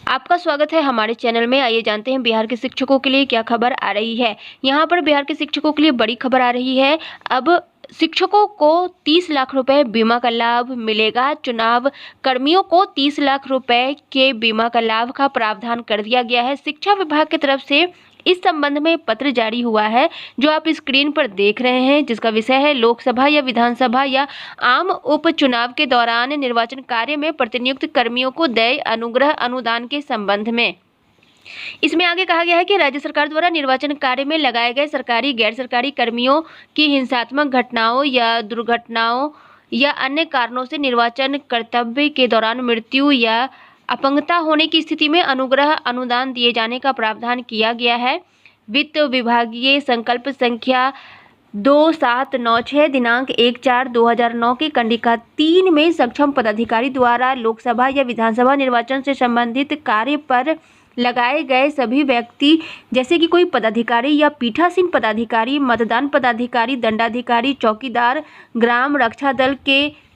आपका स्वागत है हमारे चैनल में। आइए जानते हैं बिहार के शिक्षकों के लिए क्या खबर आ रही है। यहाँ पर बिहार के शिक्षकों के लिए बड़ी खबर आ रही है। अब शिक्षकों को 30 लाख रुपए बीमा का लाभ मिलेगा। चुनाव कर्मियों को 30 लाख रुपए के बीमा का लाभ का प्रावधान कर दिया गया है। शिक्षा विभाग की तरफ से इस संबंध में पत्र जारी हुआ है जो आप स्क्रीन पर देख रहे हैं, जिसका विषय है लोकसभा या विधानसभा या आम उपचुनाव के दौरान निर्वाचन कार्य में प्रतिनियुक्त कर्मियों को देय अनुग्रह अनुदान के संबंध में। इसमें आगे कहा गया है कि राज्य सरकार द्वारा निर्वाचन कार्य में लगाए गए सरकारी गैर सरकारी कर्मियों की हिंसात्मक घटनाओं या दुर्घटनाओं या अन्य कारणों से निर्वाचन कर्तव्य के दौरान मृत्यु या अपंगता होने की स्थिति में अनुग्रह अनुदान दिए जाने का प्रावधान किया गया है। वित्त विभागीय संकल्प संख्या 2796 दिनांक 1/4/2009 के कंडिका 3 में सक्षम पदाधिकारी द्वारा लोकसभा या विधानसभा निर्वाचन से संबंधित कार्य पर लगाए गए सभी व्यक्ति जैसे कि कोई पदाधिकारी या पीठासीन पदाधिकारी, मतदान पदाधिकारी, दंडाधिकारी, चौकीदार, ग्राम रक्षा दल के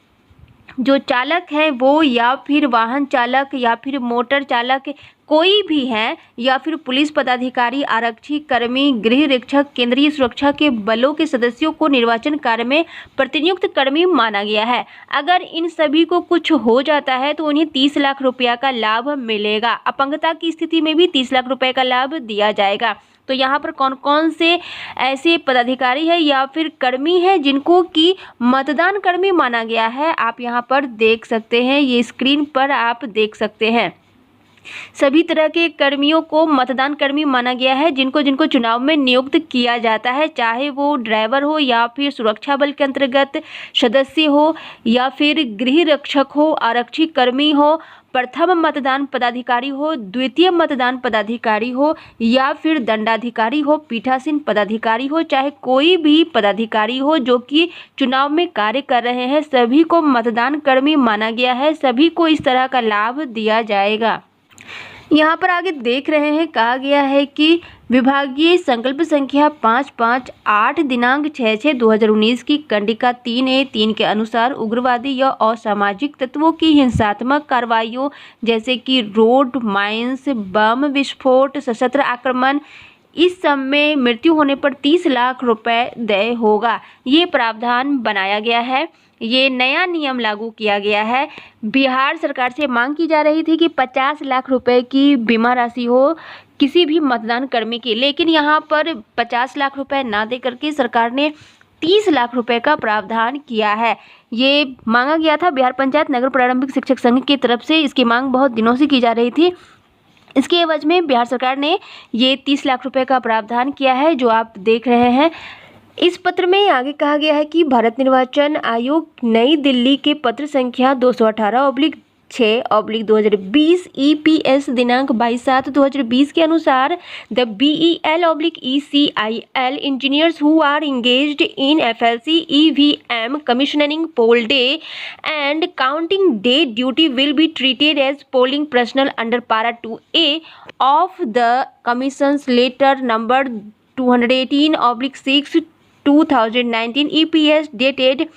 जो चालक हैं वो, या फिर वाहन चालक या फिर मोटर चालक कोई भी है, या फिर पुलिस पदाधिकारी, आरक्षी कर्मी, गृह रक्षक, केंद्रीय सुरक्षा के बलों के सदस्यों को निर्वाचन कार्य में प्रतिनियुक्त कर्मी माना गया है। अगर इन सभी को कुछ हो जाता है तो उन्हें 30 लाख रुपया का लाभ मिलेगा। अपंगता की स्थिति में भी 30 लाख रुपए का लाभ दिया जाएगा। तो यहाँ पर कौन कौन से ऐसे पदाधिकारी है या फिर कर्मी है जिनको कि मतदान कर्मी माना गया है, आप यहाँ पर देख सकते हैं। ये स्क्रीन पर आप देख सकते हैं। सभी तरह के कर्मियों को मतदान कर्मी माना गया है जिनको जिनको चुनाव में नियुक्त किया जाता है, चाहे वो ड्राइवर हो या फिर सुरक्षा बल के अंतर्गत सदस्य हो या फिर गृह रक्षक हो, आरक्षी कर्मी हो, प्रथम मतदान पदाधिकारी हो, द्वितीय मतदान पदाधिकारी हो या फिर दंडाधिकारी हो, पीठासीन पदाधिकारी हो, चाहे कोई भी पदाधिकारी हो जो कि चुनाव में कार्य कर रहे हैं, सभी को मतदान कर्मी माना गया है। सभी को इस तरह का लाभ दिया जाएगा। यहाँ पर आगे देख रहे हैं, कहा गया है कि विभागीय संकल्प संख्या 558 दिनांक 6/6/2019 की कंडिका 3A3 के अनुसार उग्रवादी या असामाजिक तत्वों की हिंसात्मक कार्रवाइयों जैसे कि रोड माइंस, बम विस्फोट, सशस्त्र आक्रमण, इस सब में मृत्यु होने पर 30 लाख रुपए देय होगा। ये प्रावधान बनाया गया है। ये नया नियम लागू किया गया है। बिहार सरकार से मांग की जा रही थी कि 50 लाख रुपए की बीमा राशि हो किसी भी मतदान कर्मी की, लेकिन यहाँ पर 50 लाख रुपए ना दे करके सरकार ने 30 लाख रुपए का प्रावधान किया है। ये मांगा गया था बिहार पंचायत नगर प्रारंभिक शिक्षक संघ की तरफ से। इसकी मांग बहुत दिनों से की जा रही थी। इसके एवज में बिहार सरकार ने ये 30 लाख रुपए का प्रावधान किया है जो आप देख रहे हैं। इस पत्र में आगे कहा गया है कि भारत निर्वाचन आयोग नई दिल्ली के पत्र संख्या 218/6/2020 EPS दिनांक 22/7/2020 के अनुसार the BEL/ECIL engineers who are engaged in FLC EVM commissioning poll day and counting day duty will be treated as polling personnel under para 2A of the commission's letter number 218/6/2019 EPS dated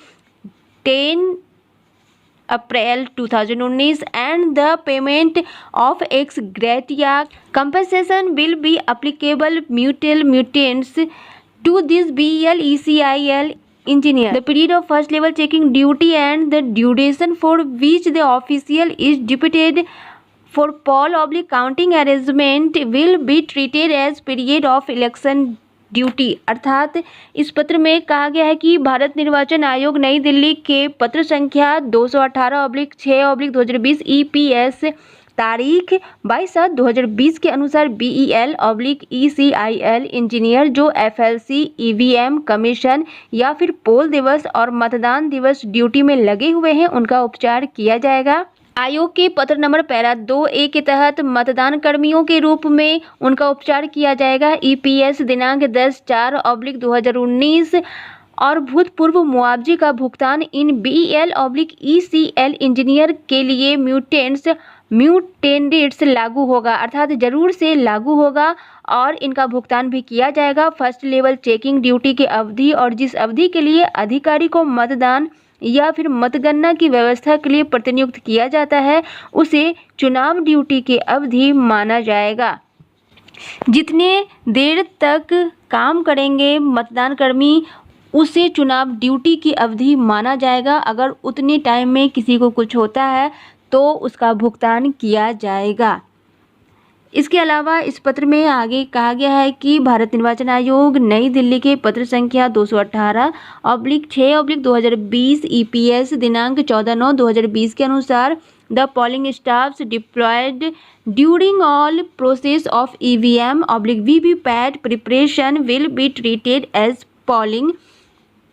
10 April 2019 and the payment of ex gratia compensation will be applicable mutants to this BEL/ECIL engineer. The period of first level checking duty and the duration for which the official is deputed for poll/counting arrangement will be treated as period of election duty. अर्थात इस पत्र में कहा गया है कि भारत निर्वाचन आयोग नई दिल्ली के पत्र संख्या 218/6/2020 EPS तारीख 22/7/2020 के अनुसार BEL/ECIL इंजीनियर जो FLC EVM कमीशन या फिर पोल दिवस और मतदान दिवस ड्यूटी में लगे हुए हैं उनका उपचार किया जाएगा। आयोग के पत्र नंबर पैरा 2A के तहत मतदान कर्मियों के रूप में उनका उपचार किया जाएगा। EPS दिनांक 10/4/2019 और भूतपूर्व मुआवजे का भुगतान इन BEL/ECL इंजीनियर के लिए म्यूटेंट्स लागू होगा, अर्थात जरूर से लागू होगा और इनका भुगतान भी किया जाएगा। फर्स्ट लेवल चेकिंग ड्यूटी की अवधि और जिस अवधि के लिए अधिकारी को मतदान या फिर मतगणना की व्यवस्था के लिए प्रतिनियुक्त किया जाता है उसे चुनाव ड्यूटी की अवधि माना जाएगा। जितने देर तक काम करेंगे मतदान कर्मी उसे चुनाव ड्यूटी की अवधि माना जाएगा। अगर उतने टाइम में किसी को कुछ होता है तो उसका भुगतान किया जाएगा। इसके अलावा इस पत्र में आगे कहा गया है कि भारत निर्वाचन आयोग नई दिल्ली के पत्र संख्या 218/6/2020 EPS दिनांक 14/9/2020 के अनुसार the polling staffs deployed during all process of EVM/VVPAT preparation will be treated as polling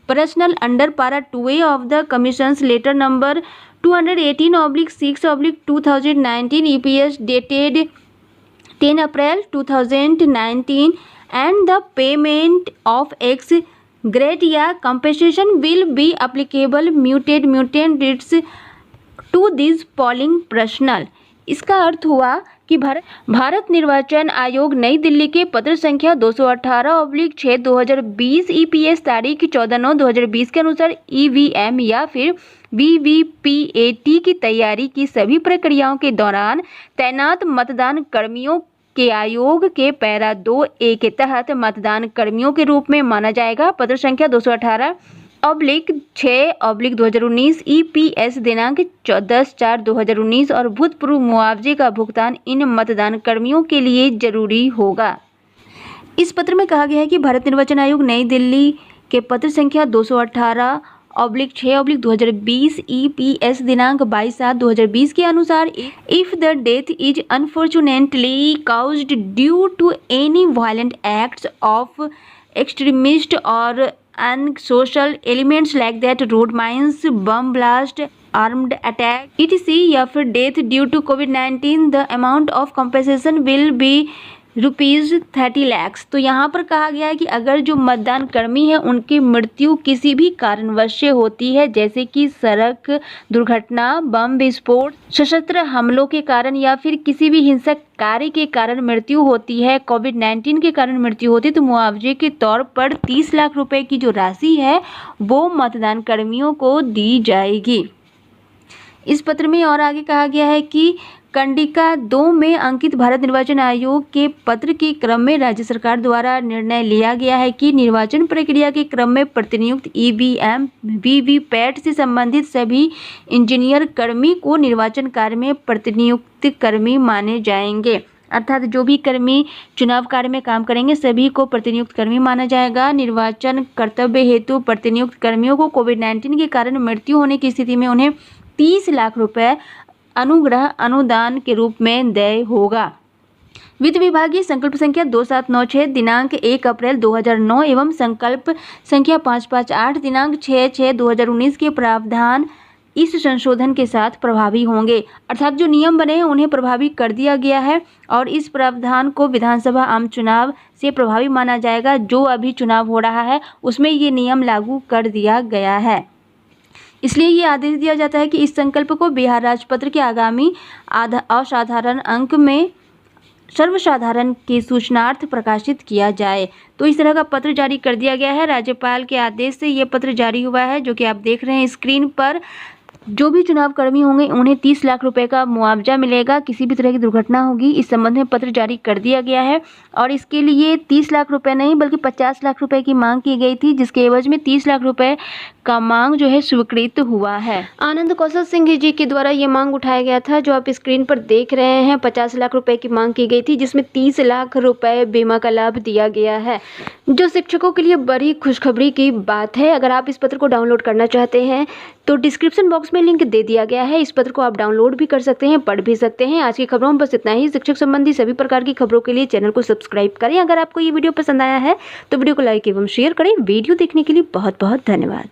personnel under para 2A of the Commission's letter number 218/6/2019 EPS dated 10 April 2019 and the payment of ex gratia compensation will be applicable mutant rates to these polling personnel। इसका अर्थ हुआ कि भारत निर्वाचन आयोग नई दिल्ली के पत्र संख्या 218/6/2020 EPS तारीख 14/9/2020 के अनुसार EVM या फिर VVPAT की तैयारी की सभी प्रक्रियाओं के दौरान तैनात मतदान कर्मियों के आयोग के पैरा 2A के तहत मतदान कर्मियों के रूप में माना जाएगा। पत्र संख्या 218/6/2019 EPS दिनांक 10/4/2019 और भूतपूर्व मुआवजे का भुगतान इन मतदान कर्मियों के लिए जरूरी होगा। इस पत्र में कहा गया है कि भारत निर्वाचन आयोग नई दिल्ली के पत्र संख्या 218/6/2020 EPS दिनांक 22/7/2020 के अनुसार if the death is unfortunately caused due to any violent acts of extremist और unsocial elements like that road mines bomb blast armed attack etc या फिर death due to COVID-19 the amount of compensation will be ₹30 lakh. तो यहाँ पर कहा गया है कि अगर जो मतदान कर्मी है उनकी मृत्यु किसी भी कारणवश से होती है, जैसे कि सड़क दुर्घटना, बम विस्फोट, सशस्त्र हमलों के कारण या फिर किसी भी हिंसक कार्य के कारण मृत्यु होती है, COVID-19 के कारण मृत्यु होती है, तो मुआवजे के तौर पर 30 लाख रुपए की जो राशि है वो मतदान कर्मियों को दी जाएगी। इस पत्र में और आगे कहा गया है कि कंडिका 2 में अंकित भारत निर्वाचन आयोग के पत्र के क्रम में राज्य सरकार द्वारा निर्णय लिया गया है कि निर्वाचन प्रक्रिया के क्रम में प्रतिनियुक्त EVM VVPAT से संबंधित सभी इंजीनियर कर्मी को निर्वाचन कार्य में प्रतिनियुक्त कर्मी माने जाएंगे। अर्थात जो भी कर्मी चुनाव कार्य में काम करेंगे सभी को प्रतिनियुक्त कर्मी माना जाएगा। निर्वाचन कर्तव्य हेतु प्रतिनियुक्त कर्मियों को COVID-19 के कारण मृत्यु होने की स्थिति में उन्हें 30 लाख रुपए अनुग्रह अनुदान के रूप में देय होगा। वित्त विभागीय संकल्प संख्या 2796 दिनांक 1 अप्रैल 2009 एवं संकल्प संख्या 558 दिनांक 6/6/2019 के प्रावधान इस संशोधन के साथ प्रभावी होंगे। अर्थात जो नियम बने हैं उन्हें प्रभावी कर दिया गया है और इस प्रावधान को विधानसभा आम चुनाव से प्रभावी माना जाएगा। जो अभी चुनाव हो रहा है उसमें ये नियम लागू कर दिया गया है। इसलिए ये आदेश दिया जाता है कि इस संकल्प को बिहार राजपत्र के आगामी असाधारण अंक में सर्वसाधारण के सूचनार्थ प्रकाशित किया जाए। तो इस तरह का पत्र जारी कर दिया गया है। राज्यपाल के आदेश से ये पत्र जारी हुआ है, जो कि आप देख रहे हैं स्क्रीन पर। जो भी चुनाव कर्मी होंगे उन्हें 30 लाख रुपए का मुआवजा मिलेगा। किसी भी तरह की दुर्घटना होगी इस संबंध में पत्र जारी कर दिया गया है और इसके लिए 30 लाख रुपए नहीं बल्कि 50 लाख रुपए की मांग की गई थी, जिसके एवज में 30 लाख रुपए का मांग जो है स्वीकृत हुआ है। आनंद कौशल सिंह जी के द्वारा ये मांग उठाया गया था, जो आप स्क्रीन पर देख रहे हैं। 50 लाख रुपए की मांग की गई थी, जिसमें 30 लाख रुपए बीमा का लाभ दिया गया है, जो शिक्षकों के लिए बड़ी खुशखबरी की बात है। अगर आप इस पत्र को डाउनलोड करना चाहते हैं तो डिस्क्रिप्शन बॉक्स में लिंक दे दिया गया है। इस पत्र को आप डाउनलोड भी कर सकते हैं, पढ़ भी सकते हैं। आज की खबरों में बस इतना ही। शिक्षक संबंधी सभी प्रकार की खबरों के लिए चैनल को सब्सक्राइब करें। अगर आपको ये वीडियो पसंद आया है तो वीडियो को लाइक एवं शेयर करें। वीडियो देखने के लिए बहुत बहुत धन्यवाद।